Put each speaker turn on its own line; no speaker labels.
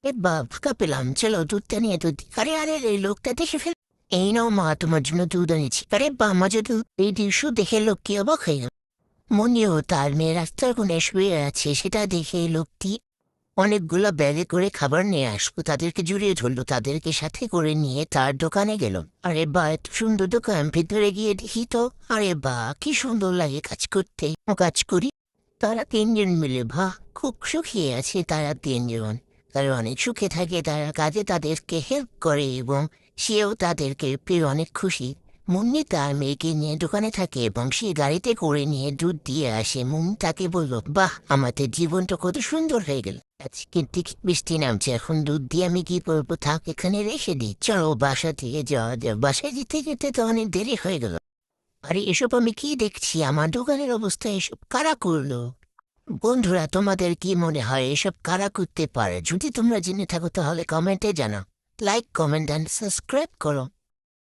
ফুকা পেলাম, চলো দুধটা নিয়ে দুধ দিই। আরে আরে, এই লোকটা দেখে ফেল। এই নাও মা, তোমার জন্য দুধ এনেছি। আরে বা, মজা দুধ। এই দৃশ্য দেখে লোক কি অবাক হয়ে গেল। মনিও তার মেয়ে রাস্তার কোণে শুয়ে আছে, সেটা দেখে লোকটি অনেকগুলো ব্যাগে করে খাবার নিয়ে আসলো, তাদেরকে জড়িয়ে ধরলো, তাদেরকে সাথে করে নিয়ে তার দোকানে গেল। আরে বা, এত সুন্দর দোকান, ভিতরে গিয়ে দেখি তো। আরে বা, কি সুন্দর লাগে কাজ করতে। ও কাজ করি। তারা তিনজন মিলে খুব সুখী আছে তারা তিনজন। তারা অনেক সুখে থাকে, তারা কাজে তাদেরকে হেল্প করে এবং সেও তাদেরকে পেয়ে অনেক খুশি। মুন্নি তার মেয়েকে নিয়ে দোকানে থাকে এবং সে গাড়িতে করে নিয়ে দুধ দিয়ে আসে। মুন্নি তাকে বলল, বাহ, আমাদের জীবনটা কত সুন্দর হয়ে গেল। আজকে ঠিক বৃষ্টি নামছে, এখন দুধ দিয়ে আমি কি করবো, থাক এখানে রেখে দিই, চলো বাসা থেকে যাওয়া যায়। বাসায় যেতে যেতে তো অনেক দেরি হয়ে গেল। আরে এসব আমি কি দেখছি, আমার দোকানের অবস্থা এসব কারা করলো? বন্ধুরা, তোমাদের কি মনে হয় এসব কারা করতে পারে? যদি তোমরা জেনে থাকো তাহলে কমেন্টে জানাও। লাইক, কমেন্ট অ্যান্ড সাবস্ক্রাইব করো।